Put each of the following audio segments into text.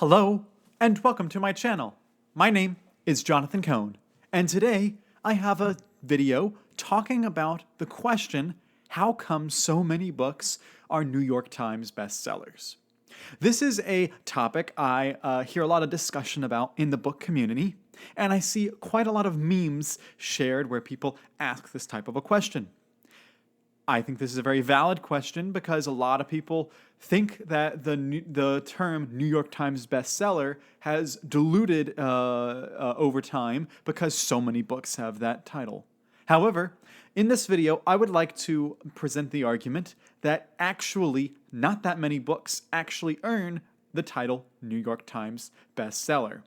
Hello, and welcome to my channel. My name is Jonathan Cohn, and today I have a video talking about the question, how come so many books are New York Times bestsellers? This is a topic I hear a lot of discussion about in the book community, and I see quite a lot of memes shared where people ask this type of a question. I think this is a very valid question because a lot of people think that the term New York Times bestseller has diluted over time because so many books have that title. However, in this video, I would like to present the argument that actually not that many books actually earn the title New York Times bestseller.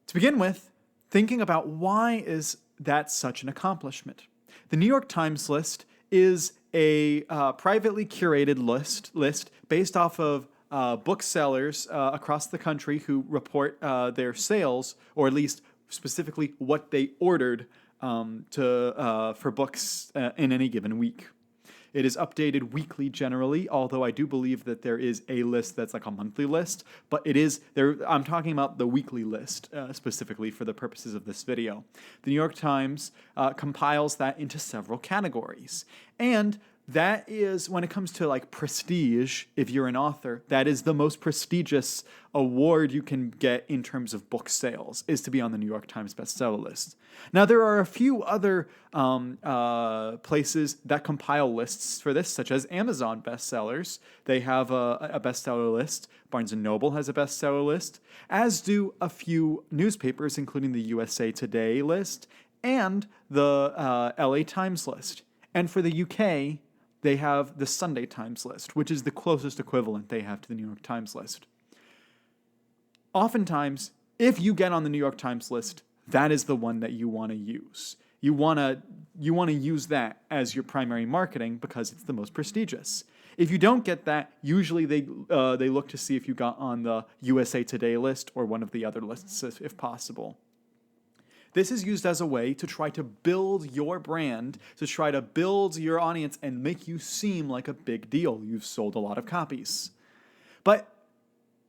To begin with, thinking about why is that such an accomplishment? The New York Times list is a privately curated list based off of booksellers across the country who report their sales, or at least specifically what they ordered for books in any given week. It is updated weekly generally, although I do believe that there is a list that's like a monthly list, but it is there. I'm talking about the weekly list specifically for the purposes of this video. The New York Times compiles that into several categories, and that is, when it comes to like prestige, if you're an author, that is the most prestigious award you can get in terms of book sales, is to be on the New York Times bestseller list. Now, there are a few other places that compile lists for this, such as Amazon bestsellers. They have a bestseller list. Barnes & Noble has a bestseller list, as do a few newspapers, including the USA Today list and the LA Times list. And for the UK, they have the Sunday Times list, which is the closest equivalent they have to the New York Times list. Oftentimes, if you get on the New York Times list, that is the one that you want to use. You want to use that as your primary marketing because it's the most prestigious. If you don't get that, usually they look to see if you got on the USA Today list or one of the other lists if possible. This is used as a way to try to build your brand, to try to build your audience and make you seem like a big deal. You've sold a lot of copies. But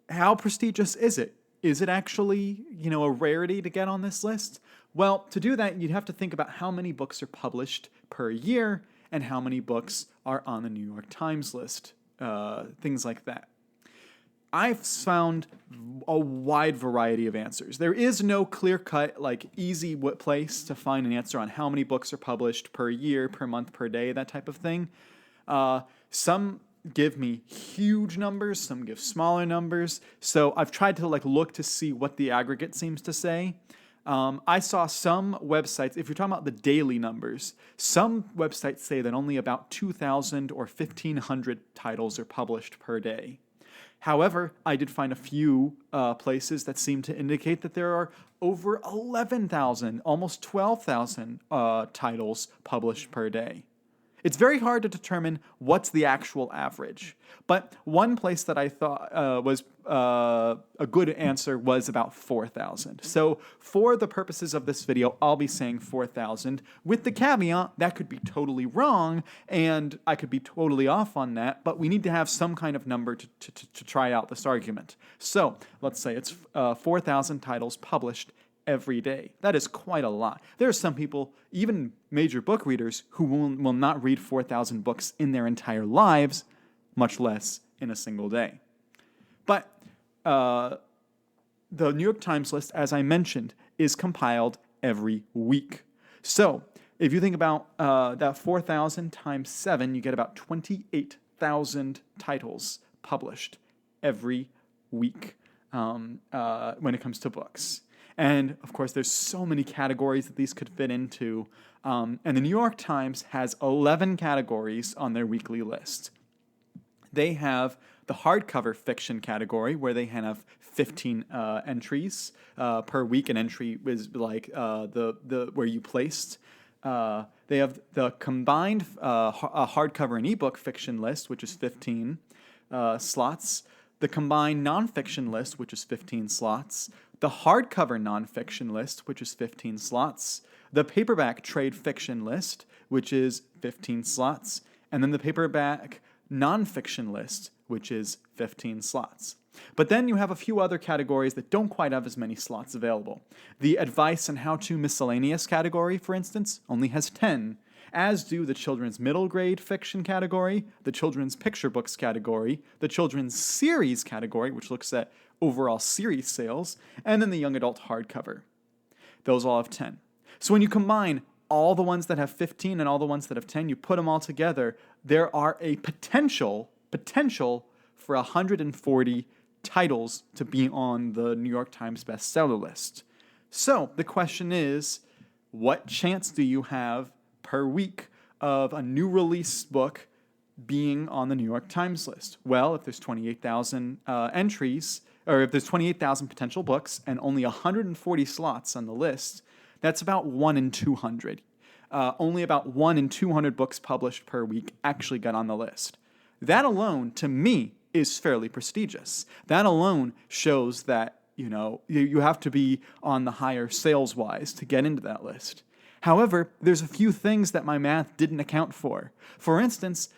how prestigious is it? Is it actually, a rarity to get on this list? Well, to do that, you'd have to think about how many books are published per year and how many books are on the New York Times list, things like that. I've found a wide variety of answers. There is no clear-cut, easy place to find an answer on how many books are published per year, per month, per day, that type of thing. Some give me huge numbers, some give smaller numbers. So I've tried to look to see what the aggregate seems to say. I saw some websites, if you're talking about the daily numbers, some websites say that only about 2,000 or 1,500 titles are published per day. However, I did find a few places that seem to indicate that there are over 11,000, almost 12,000 titles published per day. It's very hard to determine what's the actual average. But one place that I thought was a good answer was about 4,000. So for the purposes of this video, I'll be saying 4,000, with the caveat that could be totally wrong, and I could be totally off on that, but we need to have some kind of number to try out this argument. So let's say it's 4,000 titles published every day. That is quite a lot. There are some people, even major book readers, who will not read 4,000 books in their entire lives, much less in a single day. But the New York Times list, as I mentioned, is compiled every week. So if you think about that 4,000 times 7, you get about 28,000 titles published every week when it comes to books. And, of course, there's so many categories that these could fit into. And the New York Times has 11 categories on their weekly list. They have the hardcover fiction category, where they have 15 entries per week. An entry is the where you placed. They have the combined hardcover and ebook fiction list, which is 15 slots. The combined nonfiction list, which is 15 slots. The hardcover nonfiction list, which is 15 slots. The paperback trade fiction list, which is 15 slots. And then the paperback nonfiction list, which is 15 slots. But then you have a few other categories that don't quite have as many slots available. The advice and how-to miscellaneous category, for instance, only has 10, as do the children's middle grade fiction category, the children's picture books category, the children's series category, which looks at overall series sales, and then the young adult hardcover. Those all have 10. So when you combine all the ones that have 15 and all the ones that have 10, you put them all together, there are a potential for 140 titles to be on the New York Times bestseller list. So the question is, what chance do you have per week of a new release book being on the New York Times list? Well, if there's 28,000 entries, or if there's 28,000 potential books and only 140 slots on the list, that's about 1 in 200. Only about 1 in 200 books published per week actually got on the list. That alone, to me, is fairly prestigious. That alone shows that, you have to be on the higher sales-wise to get into that list. However, there's a few things that my math didn't account for. For instance,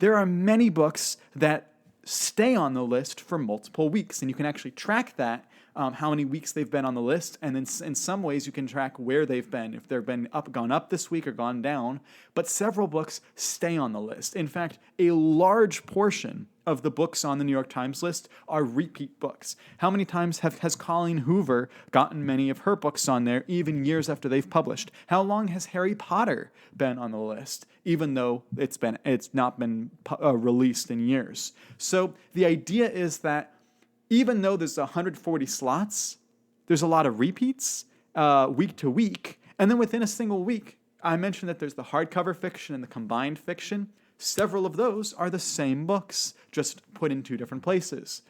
there are many books that stay on the list for multiple weeks, and you can actually track that, how many weeks they've been on the list, and then in some ways you can track where they've been, if they've been gone up this week or gone down. But several books stay on the list. In fact, a large portion of the books on the New York Times list are repeat books. How many times has Colleen Hoover gotten many of her books on there, even years after they've published? How long has Harry Potter been on the list, even though it's not been released in years? So the idea is that even though there's 140 slots, there's a lot of repeats week to week. And then within a single week, I mentioned that there's the hardcover fiction and the combined fiction. Several of those are the same books, just put in two different places.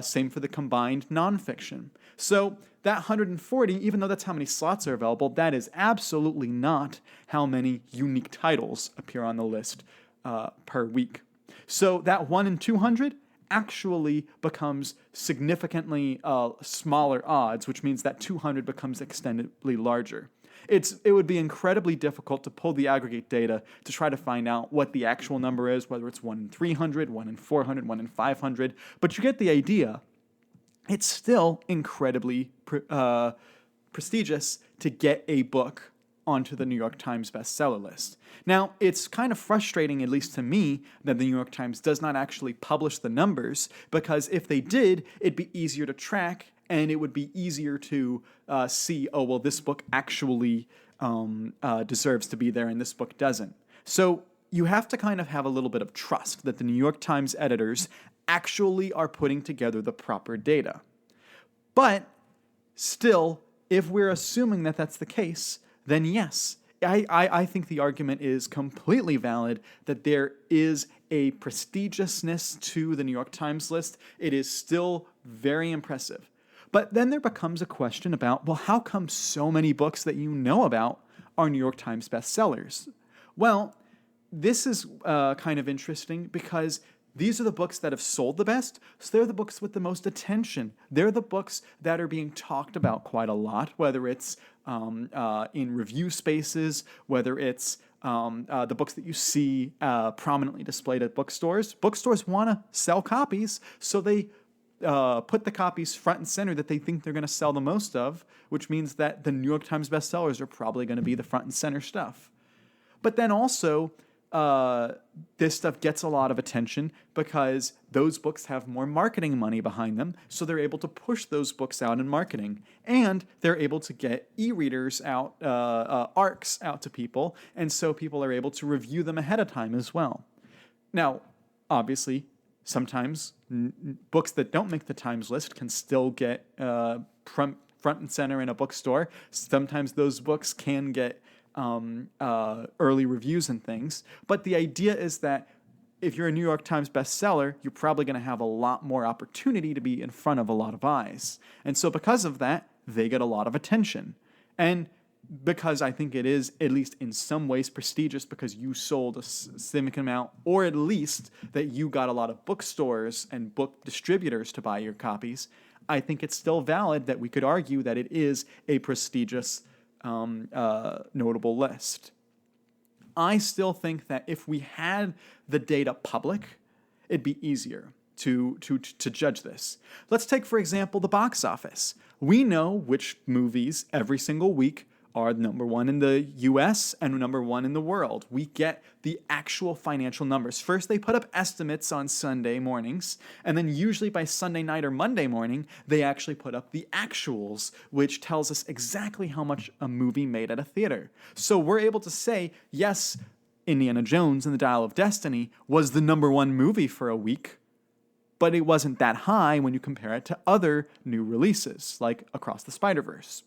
Same for the combined nonfiction. So that 140, even though that's how many slots are available, that is absolutely not how many unique titles appear on the list per week. So that 1 in 200 actually becomes significantly smaller odds, which means that 200 becomes extendedly larger. It would be incredibly difficult to pull the aggregate data to try to find out what the actual number is, whether it's 1 in 300, 1 in 400, 1 in 500, but you get the idea. It's still incredibly prestigious to get a book onto the New York Times bestseller list. Now, it's kind of frustrating, at least to me, that the New York Times does not actually publish the numbers, because if they did, it'd be easier to track, and it would be easier to see, oh, well, this book actually deserves to be there, and this book doesn't. So you have to kind of have a little bit of trust that the New York Times editors actually are putting together the proper data. But still, if we're assuming that that's the case, then yes, I think the argument is completely valid that there is a prestigiousness to the New York Times list. It is still very impressive. But then there becomes a question about, well, how come so many books that you know about are New York Times bestsellers? Well, this is kind of interesting because these are the books that have sold the best, so they're the books with the most attention. They're the books that are being talked about quite a lot, whether it's in review spaces, whether it's the books that you see prominently displayed at bookstores. Bookstores want to sell copies, so they put the copies front and center that they think they're going to sell the most of, which means that the New York Times bestsellers are probably going to be the front and center stuff. But then also, this stuff gets a lot of attention because those books have more marketing money behind them, so they're able to push those books out in marketing. And they're able to get e-readers out, ARCs out to people, and so people are able to review them ahead of time as well. Now, obviously, sometimes books that don't make the Times list can still get front and center in a bookstore. Sometimes those books can get early reviews and things. But the idea is that if you're a New York Times bestseller, you're probably going to have a lot more opportunity to be in front of a lot of eyes. And so because of that, they get a lot of attention. And because I think it is, at least in some ways, prestigious because you sold a significant amount, or at least that you got a lot of bookstores and book distributors to buy your copies, I think it's still valid that we could argue that it is a prestigious notable list. I still think that if we had the data public, it'd be easier. to judge this. Let's take, for example, the box office. We know which movies every single week are number one in the US and number one in the world. We get the actual financial numbers. First, they put up estimates on Sunday mornings, and then usually by Sunday night or Monday morning, they actually put up the actuals, which tells us exactly how much a movie made at a theater. So we're able to say, yes, Indiana Jones and the Dial of Destiny was the number one movie for a week, but it wasn't that high when you compare it to other new releases, like Across the Spider-Verse.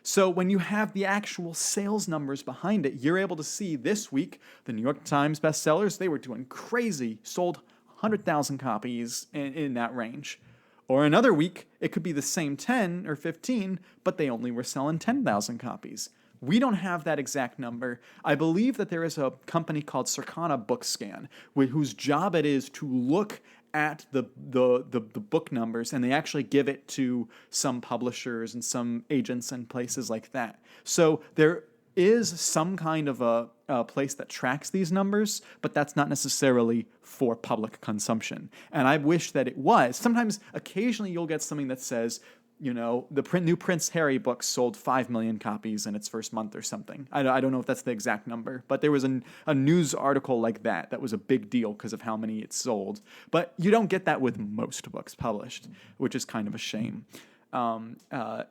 So when you have the actual sales numbers behind it, you're able to see this week, the New York Times bestsellers, they were doing crazy, sold 100,000 copies in that range. Or another week, it could be the same 10 or 15, but they only were selling 10,000 copies. We don't have that exact number. I believe that there is a company called Circana BookScan, whose job it is to look at the book numbers, and they actually give it to some publishers and some agents and places like that. So there is some kind of a place that tracks these numbers, but that's not necessarily for public consumption. And I wish that it was. Sometimes, occasionally, you'll get something that says, you know, the new Prince Harry book sold 5 million copies in its first month or something. I don't know if that's the exact number, but there was a news article like that was a big deal because of how many it sold. But you don't get that with most books published, which is kind of a shame. And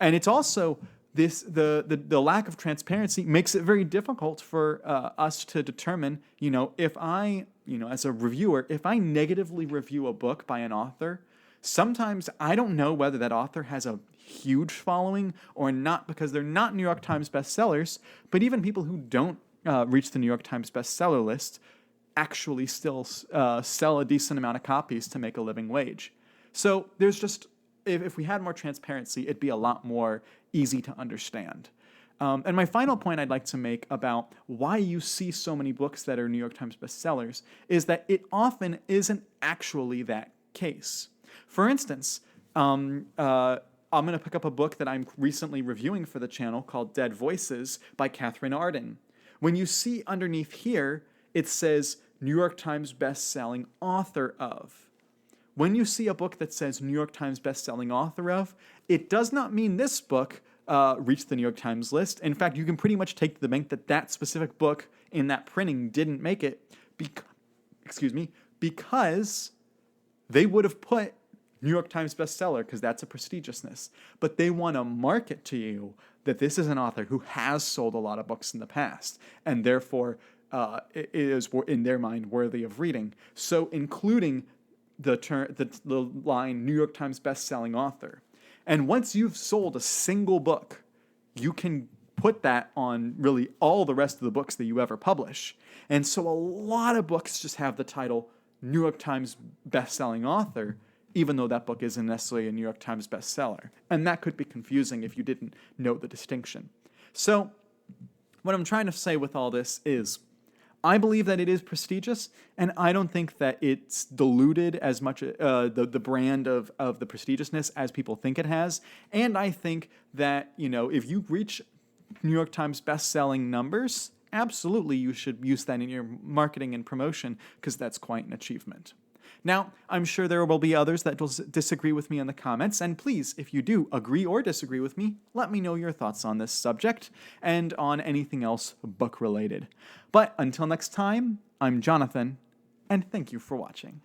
it's also the lack of transparency makes it very difficult for us to determine, you know, if I, you know, as a reviewer, if I negatively review a book by an author, sometimes I don't know whether that author has a huge following or not, because they're not New York Times bestsellers, but even people who don't reach the New York Times bestseller list actually still sell a decent amount of copies to make a living wage. So there's just, if we had more transparency, it'd be a lot more easy to understand. And my final point I'd like to make about why you see so many books that are New York Times bestsellers is that it often isn't actually that case. For instance, I'm going to pick up a book that I'm recently reviewing for the channel called Dead Voices by Catherine Arden. When you see underneath here, it says New York Times bestselling author of. When you see a book that says New York Times bestselling author of, it does not mean this book reached the New York Times list. In fact, you can pretty much take to the bank that that specific book in that printing didn't make it because they would have put New York Times bestseller, because that's a prestigiousness. But they want to market to you that this is an author who has sold a lot of books in the past, and therefore is, in their mind, worthy of reading. So including the line New York Times bestselling author. And once you've sold a single book, you can put that on really all the rest of the books that you ever publish. And so a lot of books just have the title New York Times bestselling author, even though that book isn't necessarily a New York Times bestseller. And that could be confusing if you didn't know the distinction. So what I'm trying to say with all this is, I believe that it is prestigious, and I don't think that it's diluted as much the brand of the prestigiousness as people think it has. And I think that, you know, if you reach New York Times best-selling numbers, absolutely you should use that in your marketing and promotion, because that's quite an achievement. Now, I'm sure there will be others that will disagree with me in the comments, and please, if you do agree or disagree with me, let me know your thoughts on this subject and on anything else book-related. But until next time, I'm Jonathan, and thank you for watching.